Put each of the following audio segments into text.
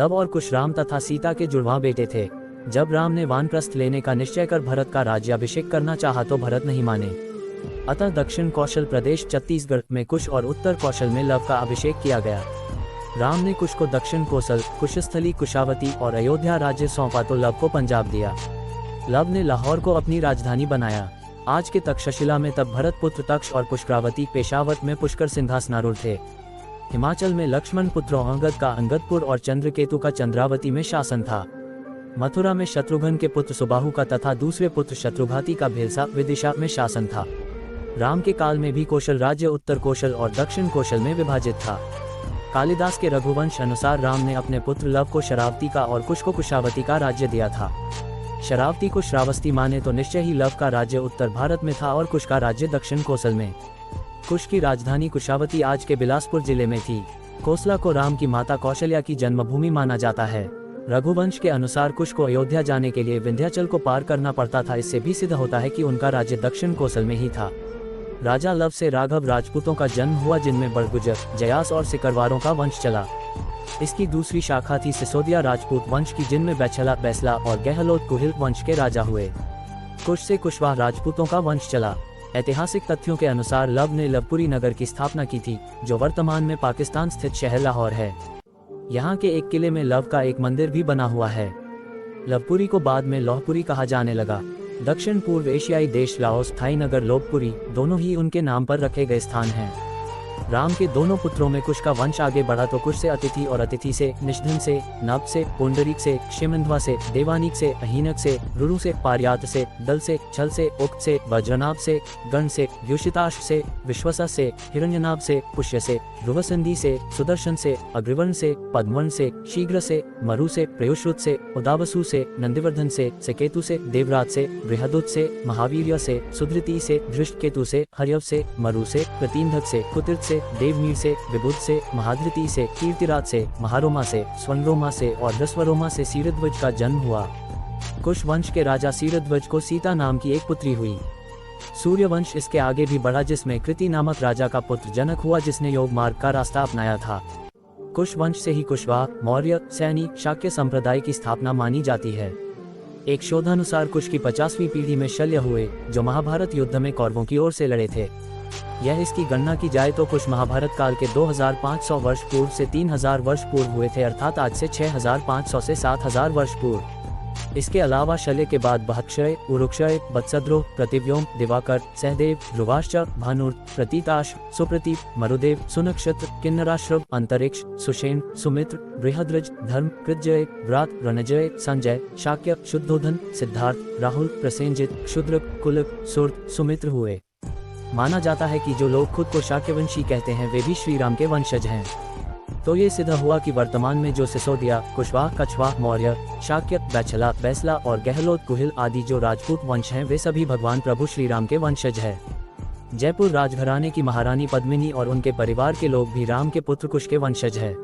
Love और कुश राम तथा सीता के जुड़वां बेटे थे। जब राम ने वानप्रस्थ लेने का निश्चय कर भरत का राज्याभिषेक करना चाहा तो भरत नहीं माने। अतः दक्षिण कौशल प्रदेश छत्तीसगढ़ में कुश और उत्तर कौशल में लव का अभिषेक किया गया। राम ने कुश को दक्षिण कौशल, कुशस्थली, कुशावती और अयोध्या राज्य सौंपा तो लव को पंजाब दिया। लव ने लाहौर को अपनी राजधानी बनाया। आज के तक्षशिला में तब भरत पुत्र तक्ष और पुष्करावती, पेशावर में पुष्कर सिंहासनारूढ़ थे। हिमाचल में लक्ष्मण पुत्रों अंगद का अंगदपुर और चंद्रकेतु का चंद्रावती में शासन था। मथुरा में शत्रुघ्न के पुत्र सुबाहु का तथा दूसरे पुत्र शत्रुघाती का भेलसा, विदिशा में शासन था। राम के काल में भी कौशल राज्य उत्तर कौशल और दक्षिण कौशल में विभाजित था। कालिदास के रघुवंश अनुसार राम ने अपने पुत्र लव को शरावती का और कुश को कुशावती का राज्य दिया था। शरावती को श्रावस्ती माने तो निश्चय ही लव का राज्य उत्तर भारत में था और कुश का राज्य दक्षिण कौशल में। कुश की राजधानी कुशावती आज के बिलासपुर जिले में थी। कोसला को राम की माता कौशल्या की जन्मभूमि माना जाता है। रघुवंश के अनुसार कुश को अयोध्या जाने के लिए विंध्याचल को पार करना पड़ता था। इससे भी सिद्ध होता है कि उनका राज्य दक्षिण कौशल में ही था। राजा लव से राघव राजपूतों का जन्म हुआ, जिनमें बड़गुजर, जयास और सिकरवारों का वंश चला। इसकी दूसरी शाखा थी सिसोदिया राजपूत वंश की, जिनमें बैछला, बैसला और गहलोत कुहिल वंश के राजा हुए। कुश से कुशवाह राजपूतों का वंश चला। ऐतिहासिक तथ्यों के अनुसार लव ने लवपुरी नगर की स्थापना की थी, जो वर्तमान में पाकिस्तान स्थित शहर लाहौर है। यहाँ के एक किले में लव का एक मंदिर भी बना हुआ है। लवपुरी को बाद में लौहपुरी कहा जाने लगा। दक्षिण पूर्व एशियाई देश लाओस, थाई नगर लोहपुरी दोनों ही उनके नाम पर रखे गए स्थान हैं। राम के दोनों पुत्रों में कुश का वंश आगे बढ़ा तो कुश से अतिथि और अतिथि से, निषधन से, नभ से, पुंडरीक से, क्षेमंध्वा से, देवानिक से, अहीनक से, रुरु से, पारियात से, दल से, छल से, उक्त से, वज्रनाभ से, गण से, व्युषिताश से, विश्वसा से, हिरण्यनाभ से, पुष्य से, ध्रुवसंधि से, सुदर्शन से, अग्रवर्ण से, पद्मवर्ण से, शीघ्र से, मरु से, प्रयुश्रुत से, उदावसु से, नंदिवर्धन से, सकेतु से, देवराज से, बृहदुत से, महावीर्य से, सुधृति से, धृष्टकेतु से, हर्यव से, मरु से, प्रतींधक से, कुतिर्थ से, देवमीर से, विबुध से, महाधृति से, कीर्तिराज से, महारोमा से, स्वर्णरोमा से और दस्वरोमा से सीरध्वज का जन्म हुआ। कुश वंश के राजा सीरध्वज को सीता नाम की एक पुत्री हुई। सूर्यवंश इसके आगे भी बढ़ा, जिसमें कृति नामक राजा का पुत्र जनक हुआ, जिसने योग मार्ग का रास्ता अपनाया था। कुश वंश से ही कुशवाह, मौर्य, सैनी, शाक्य संप्रदाय की स्थापना मानी जाती है। एक शोधानुसार कुश की 50वीं पीढ़ी में शल्य हुए, जो महाभारत युद्ध में कौरवों की ओर से लड़े थे। यह इसकी गणना की जाए तो कुश महाभारत काल के 2500 वर्ष पूर्व से 3000 वर्ष पूर्व हुए थे, अर्थात आज से 6500 से 7000 वर्ष पूर्व। इसके अलावा शल्य के बाद बहक्षय, उरुक्षय, बत्सद्रोह, प्रतिव्योम, दिवाकर, सहदेव, ध्रुवाश्च, भानुर, प्रतीताश, सुप्रतीप, मरुदेव, सुनक्षत्र, किन्नराश्रव, अंतरिक्ष, सुषेण, सुमित्र, बृहद्रज, धर्म, कृतजय, व्रात, रणजय, संजय, शाक्य, शुद्धोधन, सिद्धार्थ, राहुल, प्रसेनजित, क्षुद्रक, कुलक, सुर्त, सुमित्र हुए। माना जाता है कि जो लोग खुद को शाक्यवंशी कहते हैं वे भी श्री राम के वंशज हैं। तो ये सिद्ध हुआ कि वर्तमान में जो सिसोदिया, कुशवाह, कछवाह, मौर्य, शाक्य, बैछला, बैसला और गहलोत कुहिल आदि जो राजपूत वंश हैं, वे सभी भगवान प्रभु श्री राम के वंशज हैं। जयपुर राजघराने की महारानी पद्मिनी और उनके परिवार के लोग भी राम के पुत्र कुश के वंशज हैं।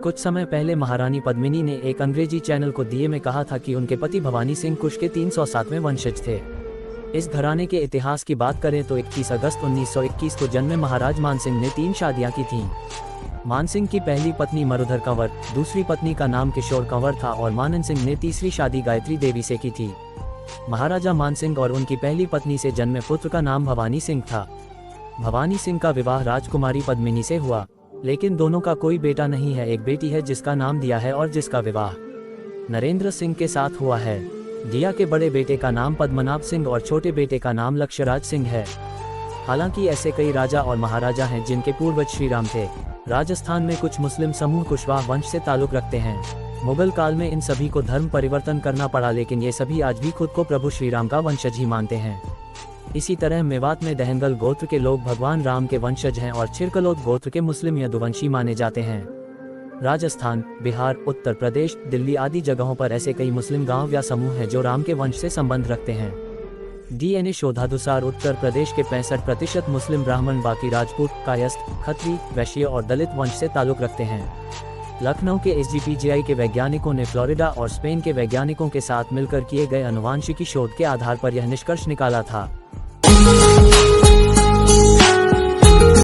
कुछ समय पहले महारानी पद्मिनी ने एक अंग्रेजी चैनल को दिए में कहा था कि उनके पति भवानी सिंह कुश के 307वें वंशज थे। इस घराने के इतिहास की बात करें तो 21 अगस्त 1921 को जन्मे महाराज मानसिंह ने 3 शादियां की थीं। मानसिंह की पहली पत्नी मरुधर कंवर, दूसरी पत्नी का नाम किशोर कंवर था और मानन सिंह ने तीसरी शादी गायत्री देवी से की थी। महाराजा मानसिंह और उनकी पहली पत्नी से जन्मे पुत्र का नाम भवानी सिंह था। भवानी सिंह का विवाह राजकुमारी पद्मिनी से हुआ, लेकिन दोनों का कोई बेटा नहीं है। एक बेटी है जिसका नाम दिया है और जिसका विवाह नरेंद्र सिंह के साथ हुआ है। दिया के बड़े बेटे का नाम पद्मनाभ सिंह और छोटे बेटे का नाम लक्ष्यराज सिंह है। हालांकि ऐसे कई राजा और महाराजा हैं जिनके पूर्वज श्री राम थे। राजस्थान में कुछ मुस्लिम समूह कुशवाह वंश से ताल्लुक रखते हैं। मुगल काल में इन सभी को धर्म परिवर्तन करना पड़ा, लेकिन ये सभी आज भी खुद को प्रभु श्री राम का वंशज ही मानते हैं। इसी तरह मेवात में दहंगल गोत्र के लोग भगवान राम के वंशज हैं और छिरकलोद गोत्र के मुस्लिम यदुवंशी माने जाते हैं। राजस्थान, बिहार, उत्तर प्रदेश, दिल्ली आदि जगहों पर ऐसे कई मुस्लिम गांव या समूह हैं जो राम के वंश से संबंध रखते हैं। डीएनए शोधानुसार उत्तर प्रदेश के 65% मुस्लिम ब्राह्मण, बाकी राजपूत, कायस्थ, खत्री, वैश्य और दलित वंश से ताल्लुक रखते हैं। लखनऊ के एसजीपीजीआई के वैज्ञानिकों ने फ्लोरिडा और स्पेन के वैज्ञानिकों के साथ मिलकर किए गए अनुवांशिकी शोध के आधार पर यह निष्कर्ष निकाला था।